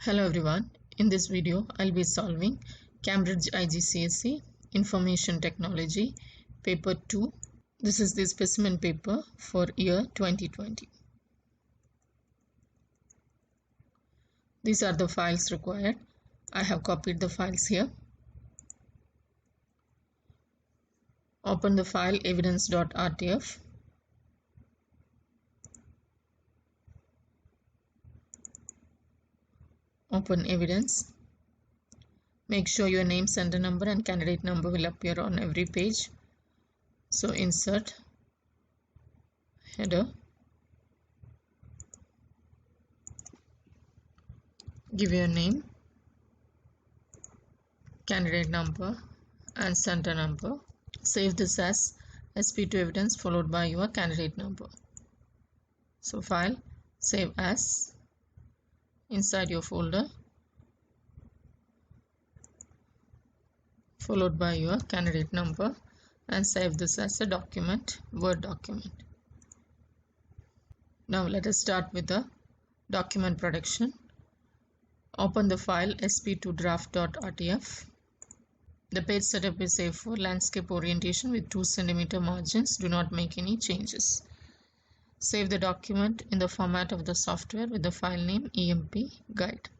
Hello everyone, in this video I'll be solving Cambridge IGCSE Information Technology paper 2. This is the specimen paper for year 2020. These are the files required. I have copied the files here. Open the file evidence.rtf. Open evidence. Make sure your name, center number and candidate number will appear on every page. So insert, header, give your name, candidate number and center number. Save this as SP2 evidence followed by your candidate number. So file, save as, inside your folder, followed by your candidate number, and save this as a document, Word document. Now let us start with the document production. Open the file sp2draft.rtf. The page setup is safe for landscape orientation with 2 cm margins. Do not make any changes. Save the document in the format of the software with the file name EMP guide.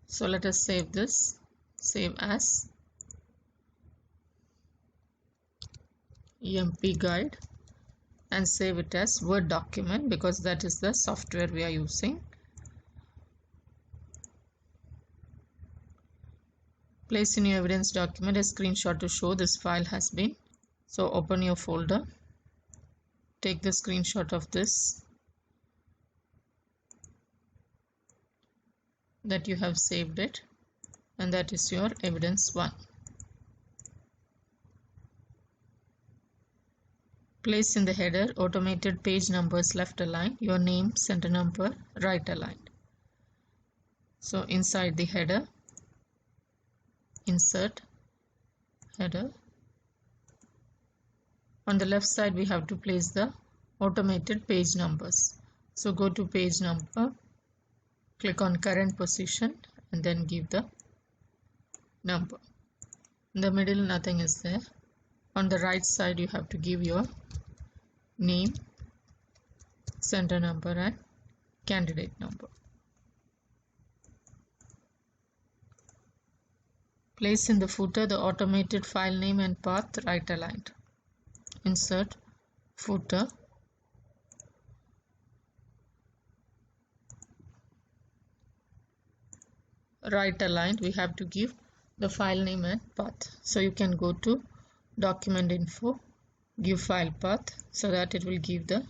So let us save this. Save as EMP guide and save it as Word document because that is the software we are using. Place in your evidence document a screenshot to show this file has been. So open your folder. Take the screenshot of this that you have saved it, and that is your evidence 1. Place in the header automated page numbers left aligned, your name, center number, right aligned. So inside the header, insert, header. On the left side we have to place the automated page numbers. So go to page number, click on current position and then give the number. In the middle nothing is there. On the right side you have to give your name, center number and candidate number. Place in the footer the automated file name and path right aligned. Insert, footer, right aligned. We have to give the file name and path. So you can go to document info, give file path so that it will give the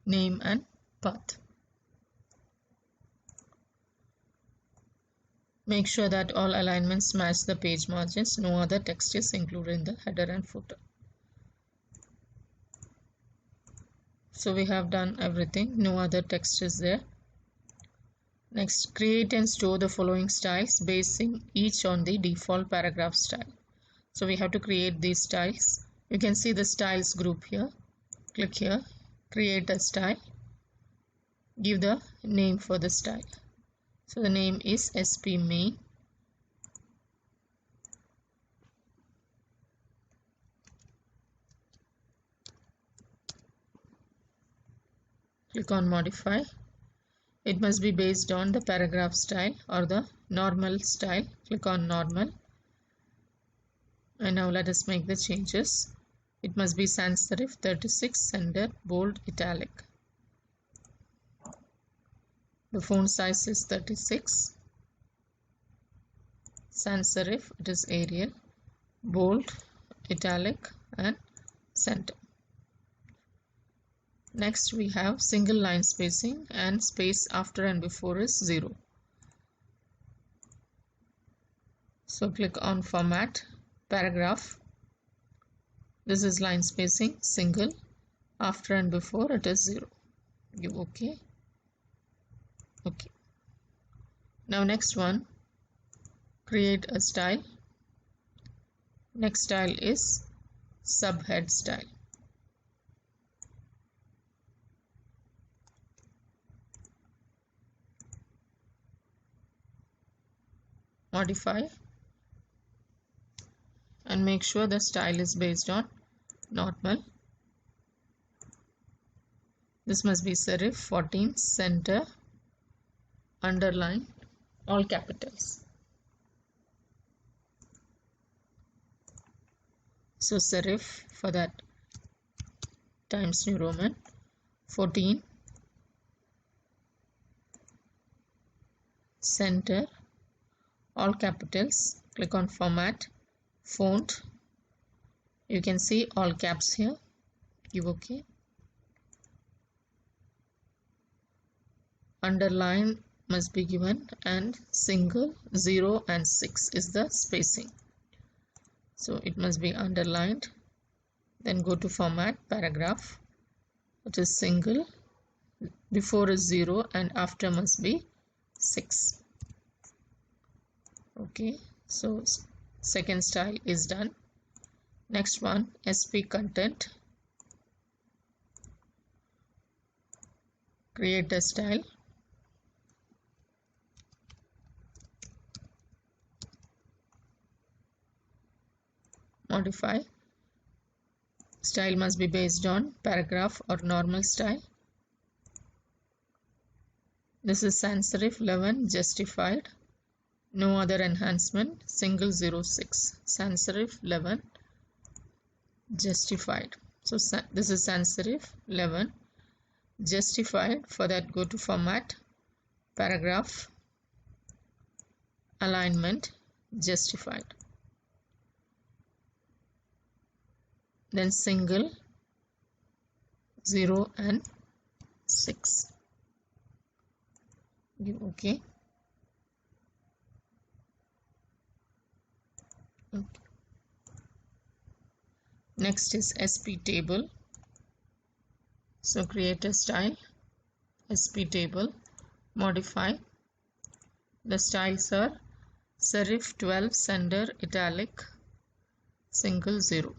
name and path. Make sure that all alignments match the page margins. No other text is included in the header and footer. So we have done everything. No other text is there. Next, create and store the following styles basing each on the default paragraph style. So we have to create these styles. You can see the styles group here. Click here, create a style, give the name for the style. So the name is SP main. Click on modify. It must be based on the paragraph style or the normal style. Click on normal. And now let us make the changes. It must be sans serif 36, sender, bold, italic. The font size is 36. Sans serif, it is Arial, bold, italic and center. Next we have single line spacing and space after and before is 0. So click on format, paragraph. This is line spacing, single, after and before it is 0. Give OK. OK. Now next one, create a style. Next style is subhead style. modify, and make sure the style is based on normal. This must be serif 14, center, underline, all capitals. So serif for that, Times New Roman, 14, center, all capitals. Click on format, font. You can see all caps here. Give OK. Underline must be given, and single, 0 and 6 is the spacing. So it must be underlined. Then go to format, paragraph. It is single, before is 0 and after must be 6. Okay, so second style is done. Next one, SP content. Create a style. Modify. Style must be based on paragraph or normal style. This is sans serif 11, justified, no other enhancement, single 06, sans serif 11, justified. So this is sans serif 11, justified. For that, go to format, paragraph, alignment, justified. Then single, 0 and 6. Give OK. Okay. Next is SP table. So create a style, SP table, modify. The styles are serif 12, sender, italic, single, 0.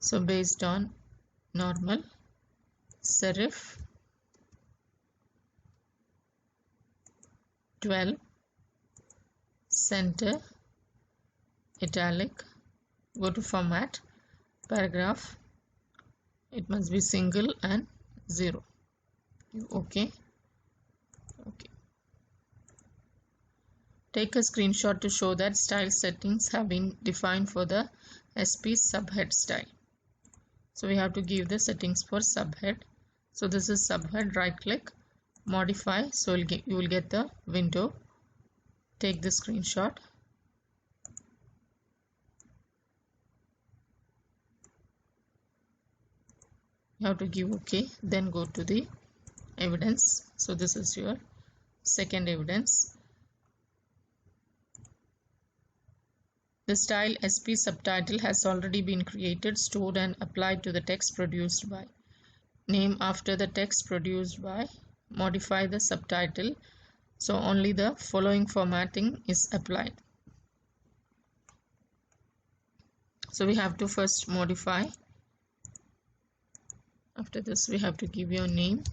So based on normal, serif 12, center, italic. Go to format, paragraph. It must be single and 0. OK. OK. Take a screenshot to show that style settings have been defined for the SP subhead style. So we have to give the settings for subhead. So this is subhead, right click, modify. So you will get the window. Take the screenshot. You have to give OK, then go to the evidence. So this is your second evidence. The style SP subtitle has already been created, stored and applied to the text produced by. Name after the text produced by. Modify the subtitle. So only the following formatting is applied. So we have to first modify. After this we have to give your name.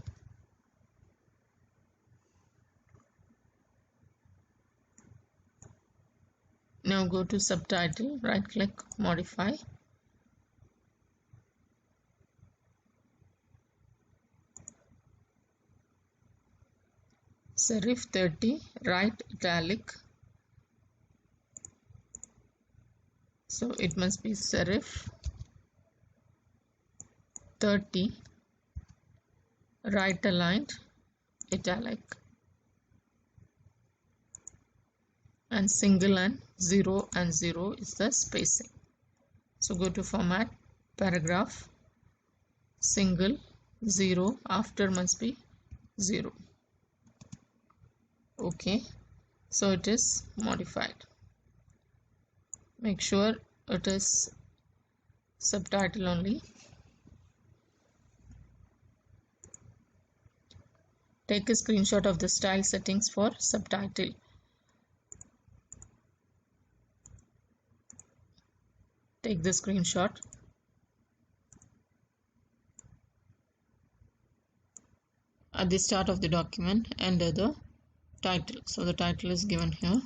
Now go to subtitle, right click, modify. Serif 30, right italic. So it must be serif 30, right aligned, italic. And single and 0 and 0 is the spacing. So go to format, paragraph, single, 0, after must be 0. OK. So it is modified. Make sure it is subtitle only. Take a screenshot of the style settings for subtitle. Take the screenshot. At the start of the document, enter the title. So the title is given here,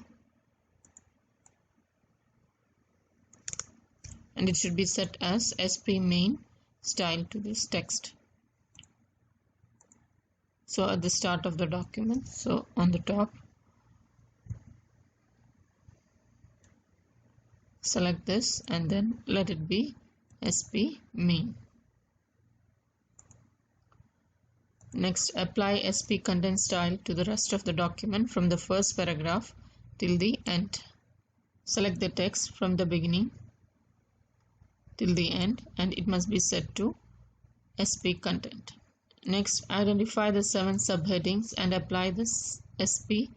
and it should be set as SP main style to this text. So at the start of the document, so on the top, select this and then let it be SP main. Next, apply SP content style to the rest of the document from the first paragraph till the end. Select the text from the beginning till the end, and it must be set to SP content. Next, identify the 7 subheadings and apply this SP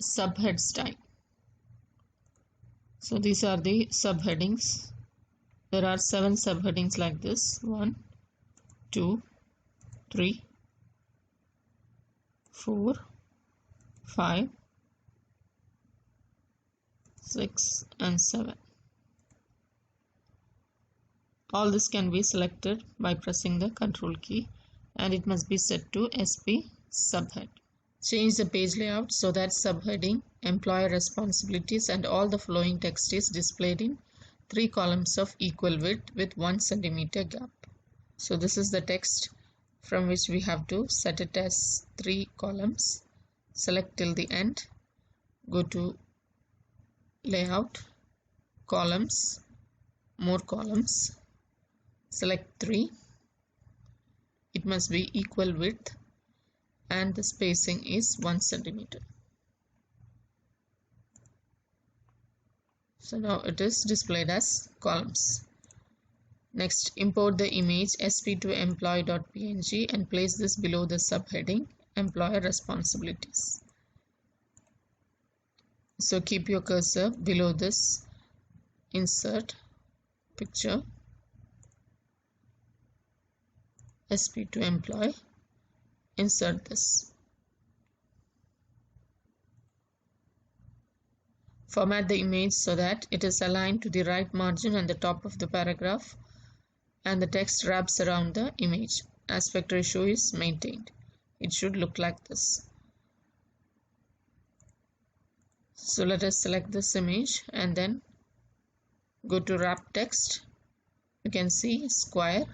subhead style. So these are the subheadings. There are 7 subheadings like this: 1, 2, 3, 4, 5, 6, and 7. All this can be selected by pressing the Control key, and it must be set to SP subhead. Change the page layout so that subheading, employer responsibilities, and all the following text is displayed in 3 columns of equal width with 1 centimeter gap. So this is the text from which we have to set it as 3 columns. Select till the end, go to layout, columns, more columns, select 3. It must be equal width and the spacing is 1 centimeter. So now it is displayed as columns. Next, import the image sp2employee.png and place this below the subheading employer responsibilities. So keep your cursor below this insert picture sp2employee, insert this. Format the image so that it is aligned to the right margin and the top of the paragraph, and the text wraps around the image. Aspect ratio is maintained. It should look like this. So let us select this image and then go to wrap text. You can see square.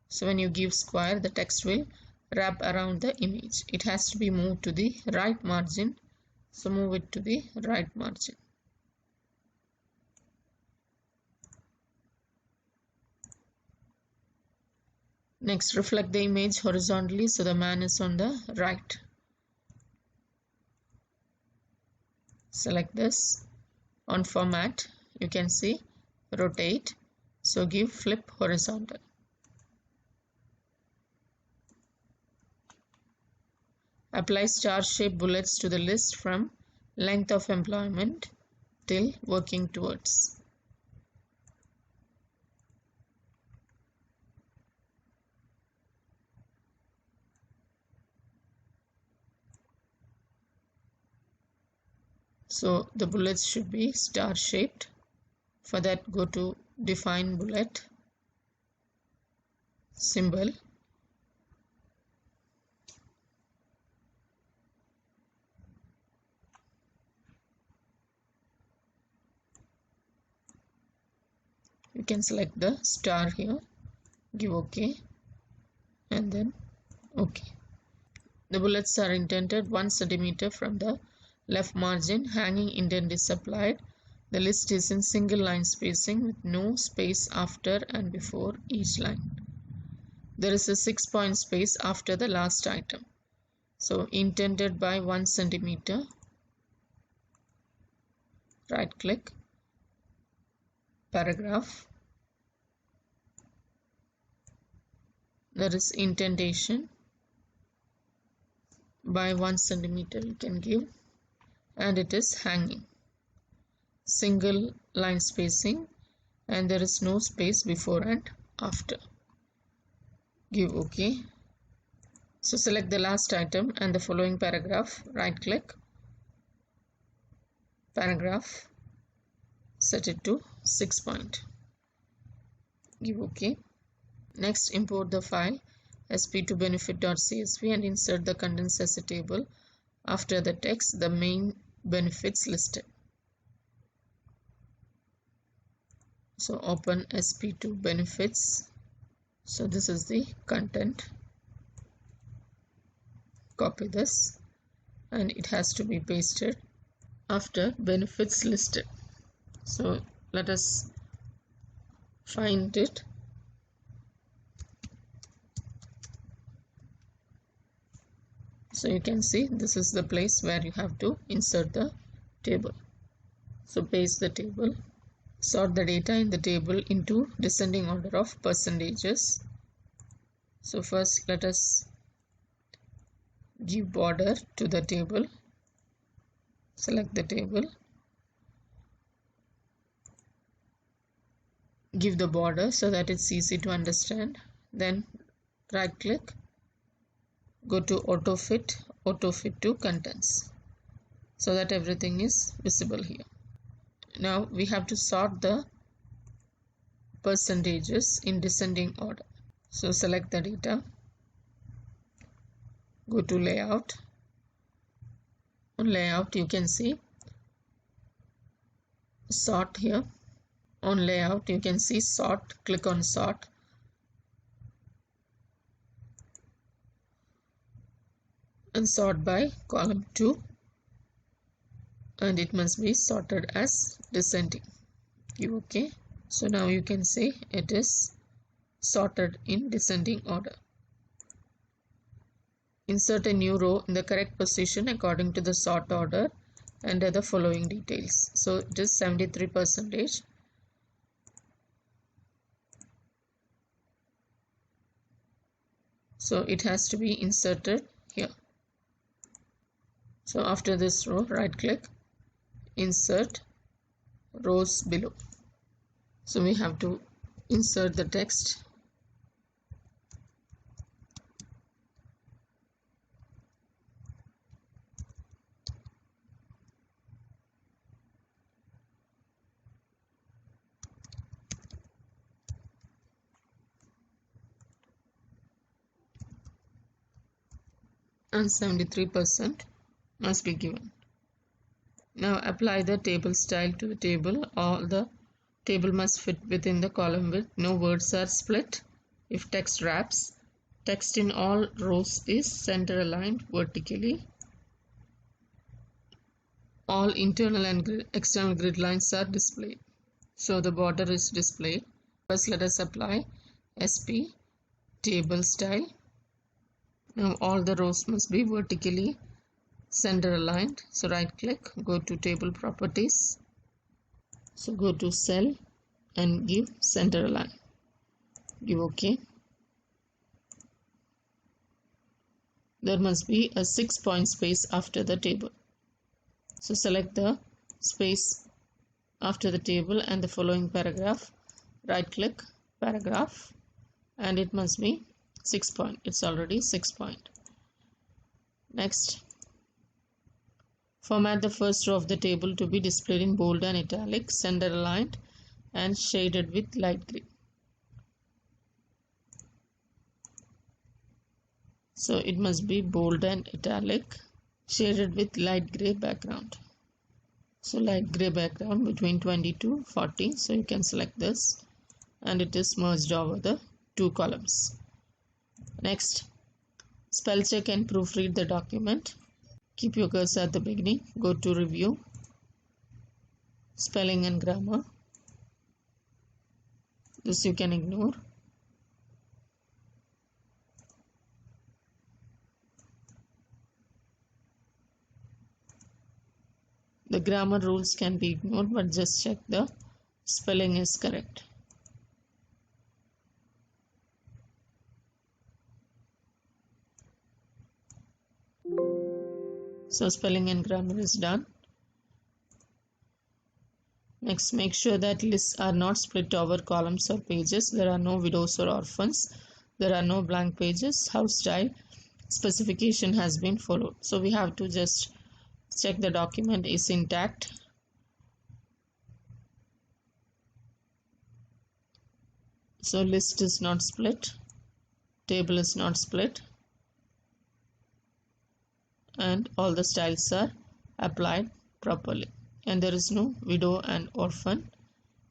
So when you give square, the text will wrap around the image. It has to be moved to the right margin. So move it to the right margin. Next, reflect the image horizontally so the man is on the right. Select this. On format, you can see rotate. So give flip horizontal. Apply star-shaped bullets to the list from length of employment till working towards. So the bullets should be star-shaped. For that, go to define bullet symbol. You can select the star here, give OK, and then OK. The bullets are indented 1 centimeter from the left margin. Hanging indent is applied. The list is in single line spacing with no space after and before each line. There is a 6-point space after the last item. So indented by 1 centimeter. Right click, paragraph. There is indentation by 1 centimeter you can give, and it is hanging. Single line spacing, and there is no space before and after. Give OK. So select the last item and the following paragraph. Right click, paragraph, set it to 6 point. Give OK. Next, import the file sp2benefit.csv and insert the contents as a table. After the text, the main benefits listed. So open SP2 benefits. So this is the content. Copy this and it has to be pasted after benefits listed. So let us find it. So you can see this is the place where you have to insert the table. So paste the table. Sort the data in the table into descending order of percentages. So first let us give border to the table. Select the table. Give the border so that it's easy to understand. Then right click. Go to auto fit to contents so that everything is visible here. Now we have to sort the percentages in descending order. So select the data, go to layout. On layout you can see sort here. On layout you can see sort, click on sort. And sort by column 2, and it must be sorted as descending. Give OK. So now you can see it is sorted in descending order. Insert a new row in the correct position according to the sort order and the following details. So it is 73%. So it has to be inserted here. So after this row, right click, insert rows below. So we have to insert the text. And 73% must be given. Now apply the table style to the table. All the table must fit within the column width. No words are split. If text wraps, text in all rows is center aligned vertically. All internal and external grid lines are displayed. So the border is displayed. First let us apply SP table style. Now all the rows must be vertically center aligned. So right click, go to table properties. So go to cell and give center align. Give OK. There must be a 6-point space after the table. So select the space after the table and the following paragraph. Right click, paragraph, and it must be 6 point. It's already 6 point. Next, format the first row of the table to be displayed in bold and italic, center aligned and shaded with light green. So it must be bold and italic, shaded with light gray background. So light gray background between 20 to 40. So you can select this and it is merged over the two columns. Next, spell check and proofread the document. Keep your cursor at the beginning. Go to review, spelling and grammar. This you can ignore. The grammar rules can be ignored, but just check the spelling is correct. So spelling and grammar is done. Next, make sure that lists are not split over columns or pages. There are no widows or orphans. There are no blank pages. House style specification has been followed. So we have to just check the document is intact. So list is not split, table is not split, and all the styles are applied properly, and there is no widow and orphan.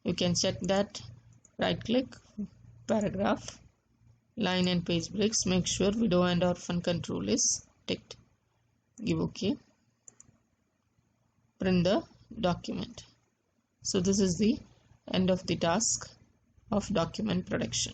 You can check that. Right click, paragraph, line and page breaks. Make sure widow and orphan control is ticked. Give OK. Print the document. So this is the end of the task of document production.